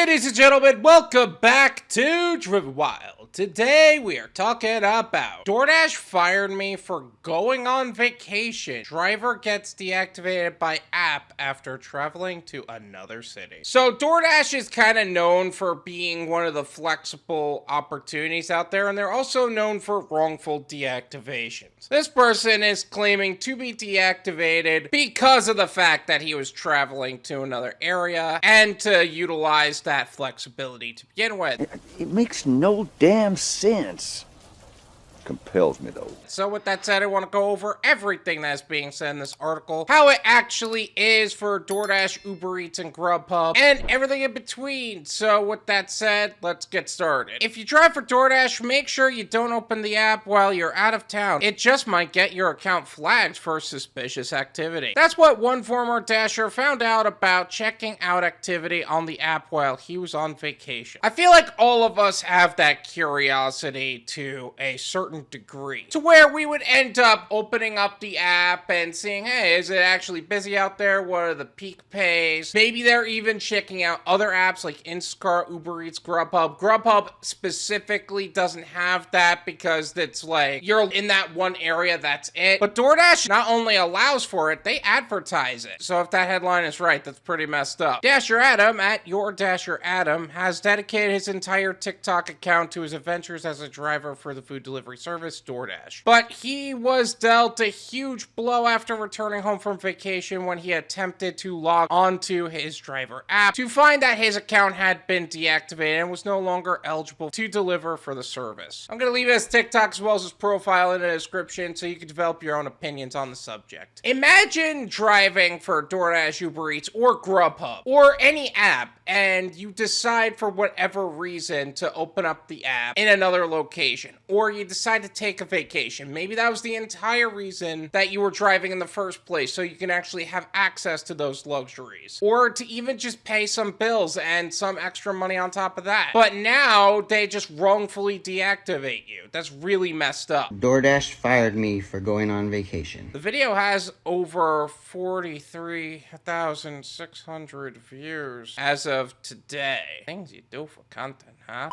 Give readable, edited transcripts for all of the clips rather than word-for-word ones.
Ladies and gentlemen, welcome back to Driven Wyld. Today we are talking about DoorDash fired me for going on vacation. Driver gets deactivated by app after traveling to another city. So DoorDash is kind of known for being one of the flexible opportunities out there, and they're also known for wrongful deactivations. This person is claiming to be deactivated because of the fact that he was traveling to another area and to utilize that flexibility to begin with. It makes no damn sense. Compels me though. So with that said, I want to go over everything that's being said in this article, how it actually is for DoorDash, UberEats, and Grubhub, and everything in between. So with that said, let's get started. If you drive for DoorDash, make sure you don't open the app while you're out of town. It just might get your account flagged for suspicious activity. That's what one former Dasher found out about checking out activity on the app while he was on vacation. I feel like all of us have that curiosity to a certain degree, to where we would end up opening up the app and seeing, hey, is it actually busy out there? What are the peak pays? Maybe they're even checking out other apps like Instacart, UberEats, Grubhub. Grubhub specifically doesn't have that because it's like you're in that one area, that's it. But DoorDash not only allows for it, they advertise it. So if that headline is right, that's pretty messed up. Dasher Adam at Your Dasher Adam has dedicated his entire TikTok account to his adventures as a driver for the food delivery service DoorDash. But he was dealt a huge blow after returning home from vacation when he attempted to log onto his driver app to find that his account had been deactivated and was no longer eligible to deliver for the service. I'm going to leave his TikTok as well as his profile in the description so you can develop your own opinions on the subject. Imagine driving for DoorDash, Uber Eats, or Grubhub, or any app, and you decide for whatever reason to open up the app in another location, or you decide to take a vacation. Maybe that was the entire reason that you were driving in the first place, so you can actually have access to those luxuries, or to even just pay some bills and some extra money on top of that. But now they just wrongfully deactivate you. That's really messed up. DoorDash fired me for going on vacation. The video has over 43,600 views as of today. Things you do for content, huh?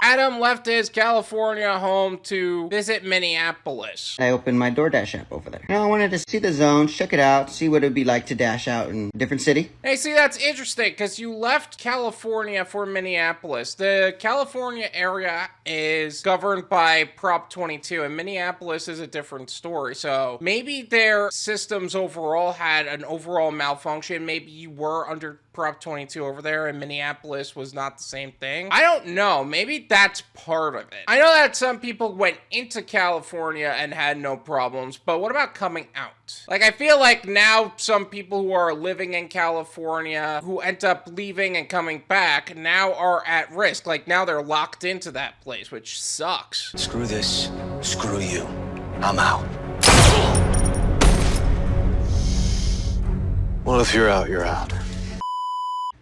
Adam left his California home to visit Minneapolis. I opened my DoorDash app over there. Now I wanted to see the zones, check it out, see what it'd be like to dash out in a different city. Hey, see, that's interesting because you left California for Minneapolis. The California area is governed by Prop 22, and Minneapolis is a different story. So maybe their systems overall had an overall malfunction. Maybe you were under Prop 22 over there and Minneapolis was not the same thing. I don't know. Maybe that's part of it. I know that some people went into California and had no problems, but what about coming out? Like, I feel like now some people who are living in California who end up leaving and coming back now are at risk. Like, now they're locked into that place, which sucks. Screw this. Screw you. I'm out. Well, if you're out, you're out.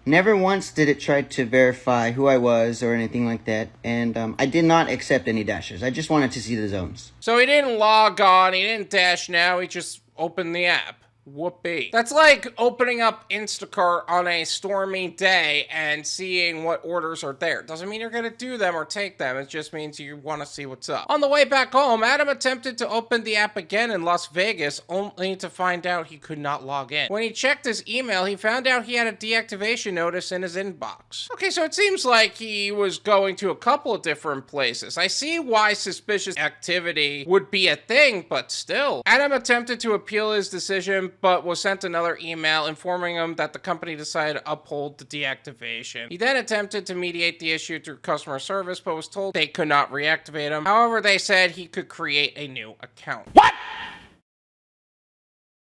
Never once did it try to verify who I was or anything like that, and I did not accept any dashes. I just wanted to see the zones. So he didn't log on, he didn't dash now, he just opened the app. Whoopee. That's like opening up Instacart on a stormy day and seeing what orders are there. Doesn't mean you're gonna do them or take them. It just means you want to see what's up. On the way back home, Adam attempted to open the app again in Las Vegas, only to find out he could not log in. When he checked his email, he found out he had a deactivation notice in his inbox. Okay, so it seems like he was going to a couple of different places. I see why suspicious activity would be a thing, but still. Adam attempted to appeal his decision, but was sent another email informing him that the company decided to uphold the deactivation. He then attempted to mediate the issue through customer service, but was told they could not reactivate him. However, they said he could create a new account. What?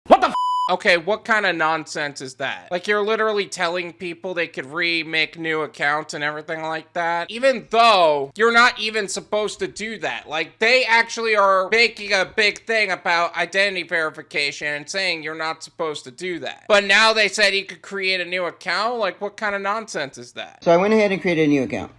What the f? Okay, what kind of nonsense is that? Like, you're literally telling people they could remake new accounts and everything like that, even though you're not even supposed to do that. Like, they actually are making a big thing about identity verification and saying you're not supposed to do that. But now they said he could create a new account? Like, what kind of nonsense is that? So I went ahead and created a new account.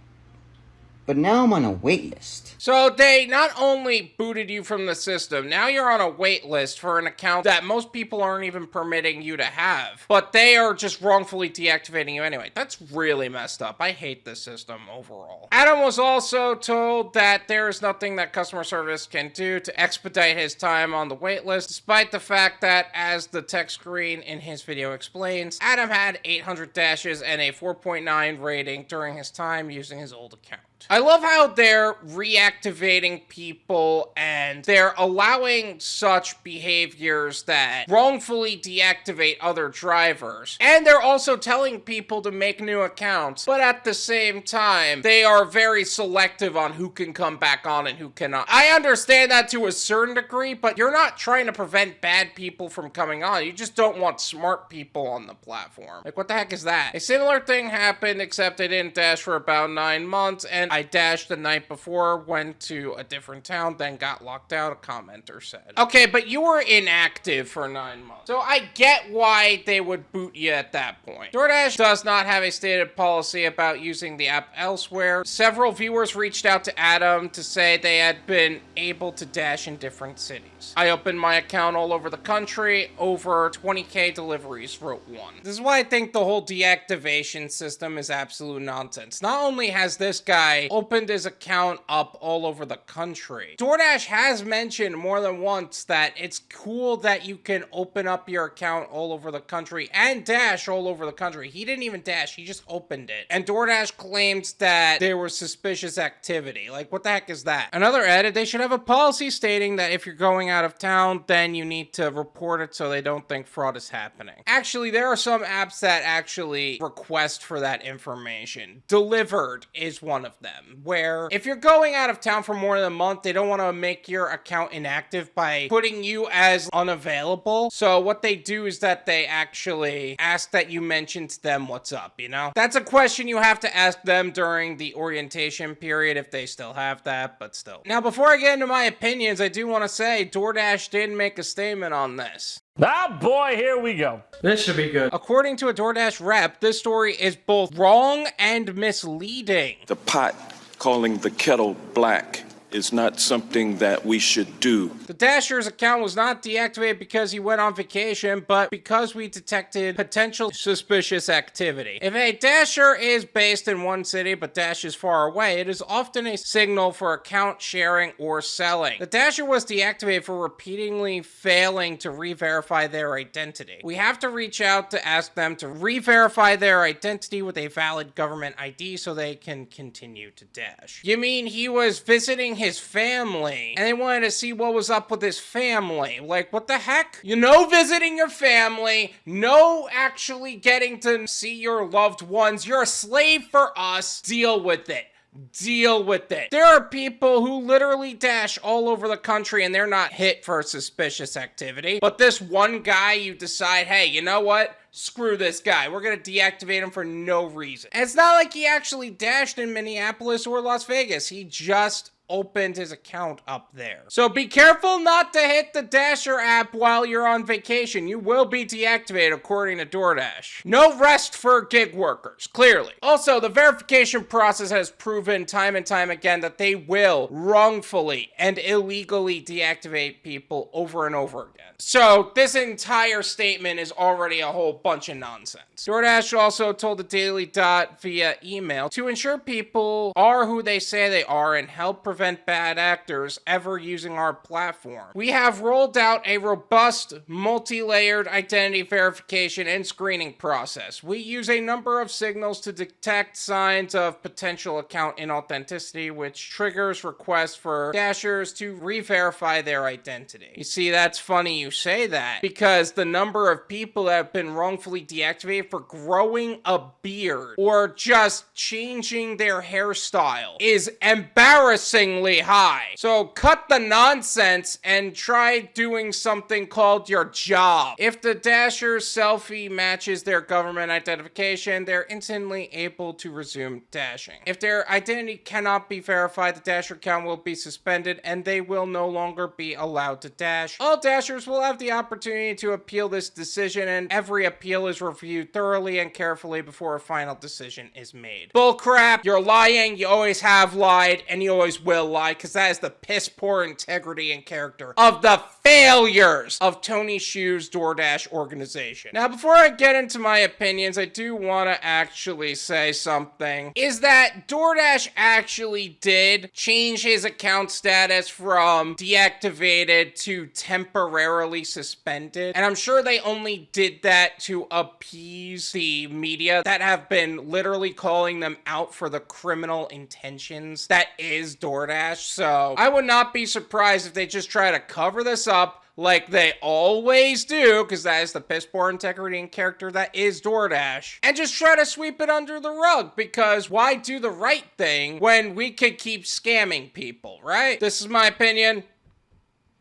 but now I'm on a wait list. So they not only booted you from the system, now you're on a wait list for an account that most people aren't even permitting you to have, but they are just wrongfully deactivating you anyway. That's really messed up. I hate this system overall. Adam was also told that there is nothing that customer service can do to expedite his time on the wait list, despite the fact that, as the text screen in his video explains, Adam had 800 dashes and a 4.9 rating during his time using his old account. I love how they're reactivating people and they're allowing such behaviors that wrongfully deactivate other drivers. And they're also telling people to make new accounts, but at the same time, they are very selective on who can come back on and who cannot. I understand that to a certain degree, but you're not trying to prevent bad people from coming on. You just don't want smart people on the platform. Like, what the heck is that? A similar thing happened, except I didn't dash for about 9 months, and I dashed the night before, went to a different town, then got locked out, a commenter said. Okay, but you were inactive for 9 months. So I get why they would boot you at that point. DoorDash does not have a stated policy about using the app elsewhere. Several viewers reached out to Adam to say they had been able to dash in different cities. I opened my account all over the country, over 20K deliveries, wrote one. This is why I think the whole deactivation system is absolute nonsense. Not only has this guy opened his account up all over the country, DoorDash has mentioned more than once that it's cool that you can open up your account all over the country and dash all over the country. He didn't even dash, he just opened it. And DoorDash claims that there was suspicious activity. Like, what the heck is that? Another added they should have a policy stating that if you're going out of town, then you need to report it so they don't think fraud is happening. Actually, there are some apps that actually request for that information. Delivered is one of them, where if you're going out of town for more than a month, they don't want to make your account inactive by putting you as unavailable. So what they do is that they actually ask that you mention to them what's up, you know? That's a question you have to ask them during the orientation period if they still have that, but still. Now, before I get into my opinions, I do want to say DoorDash did make a statement on this. Ah, boy, here we go. This should be good. According to a DoorDash rep, this story is both wrong and misleading. The pot calling the kettle black is not something that we should do. The Dasher's account was not deactivated because he went on vacation, but because we detected potential suspicious activity. If a Dasher is based in one city but dashes far away, it is often a signal for account sharing or selling. The Dasher was deactivated for repeatedly failing to re-verify their identity. We have to reach out to ask them to re-verify their identity with a valid government ID so they can continue to dash. You mean he was visiting his family and they wanted to see what was up with his family? Like, what the heck? You know, visiting your family, no actually getting to see your loved ones. You're a slave for us. Deal with it. Deal with it. There are people who literally dash all over the country and they're not hit for suspicious activity. But this one guy, you decide, hey, you know what? Screw this guy. We're gonna deactivate him for no reason. And it's not like he actually dashed in Minneapolis or Las Vegas. He just opened his account up there. So be careful not to hit the Dasher app while you're on vacation. You will be deactivated according to DoorDash. No rest for gig workers, clearly. Also, the verification process has proven time and time again that they will wrongfully and illegally deactivate people over and over again. So this entire statement is already a whole bunch of nonsense. DoorDash also told the Daily Dot via email to ensure people are who they say they are and help prevent bad actors ever using our platform. We have rolled out a robust, multi-layered identity verification and screening process. We use a number of signals to detect signs of potential account inauthenticity, which triggers requests for dashers to re-verify their identity. You see, that's funny you say that, because the number of people that have been wrongfully deactivated for growing a beard or just changing their hairstyle is embarrassing appallingly high. So cut the nonsense and try doing something called your job. If the Dasher's selfie matches their government identification, they're instantly able to resume dashing. If their identity cannot be verified, the Dasher account will be suspended and they will no longer be allowed to dash. All Dashers will have the opportunity to appeal this decision, and every appeal is reviewed thoroughly and carefully before a final decision is made. Bullcrap, you're lying, you always have lied, and you always will lie, because that is the piss poor integrity and character of the failures of Tony Hsieh's Doordash organization. Now, before I get into my opinions, I do want to actually say something, is that Doordash actually did change his account status from deactivated to temporarily suspended, and I'm sure they only did that to appease the media that have been literally calling them out for the criminal intentions that is Doordash. So I would not be surprised if they just try to cover this up like they always do, because that is the piss poor integrity and character that is Doordash, and just try to sweep it under the rug, because why do the right thing when we could keep scamming people, right? This is my opinion.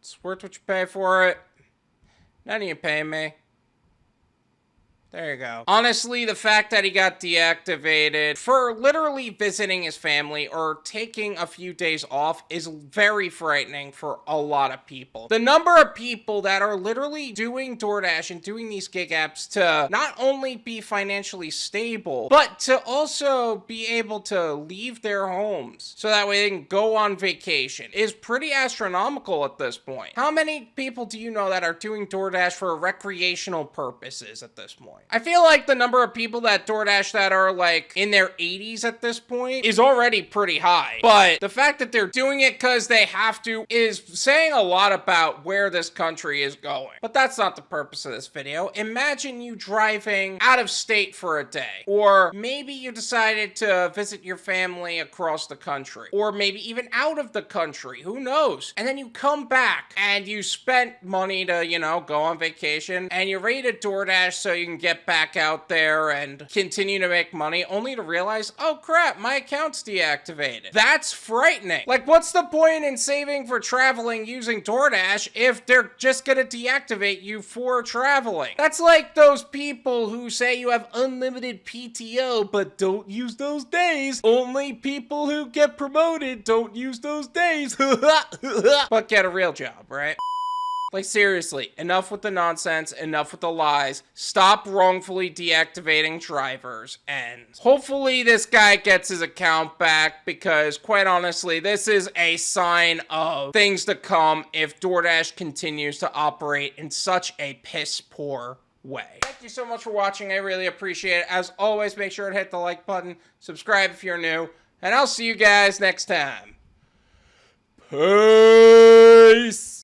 It's worth what you pay for it. None of you pay me. There you go. Honestly, the fact that he got deactivated for literally visiting his family or taking a few days off is very frightening for a lot of people. The number of people that are literally doing DoorDash and doing these gig apps to not only be financially stable, but to also be able to leave their homes so that way they can go on vacation is pretty astronomical at this point. How many people do you know that are doing DoorDash for recreational purposes at this point? I feel like the number of people that DoorDash that are like in their 80s at this point is already pretty high. But the fact that they're doing it because they have to is saying a lot about where this country is going. But that's not the purpose of this video. Imagine you driving out of state for a day, or maybe you decided to visit your family across the country, or maybe even out of the country, who knows? And then you come back and you spent money to, you know, go on vacation, and you're ready to DoorDash so you can get back out there and continue to make money, only to realize, oh crap, my account's deactivated. That's frightening. Like, what's the point in saving for traveling using DoorDash if they're just gonna deactivate you for traveling? That's like those people who say you have unlimited PTO but don't use those days. Only people who get promoted don't use those days. But get a real job, right? Like, seriously, enough with the nonsense, enough with the lies. Stop wrongfully deactivating drivers, and hopefully this guy gets his account back, because quite honestly, this is a sign of things to come if DoorDash continues to operate in such a piss poor way. Thank you so much for watching. I really appreciate it. As always, make sure to hit the like button, subscribe if you're new, and I'll see you guys next time. Peace!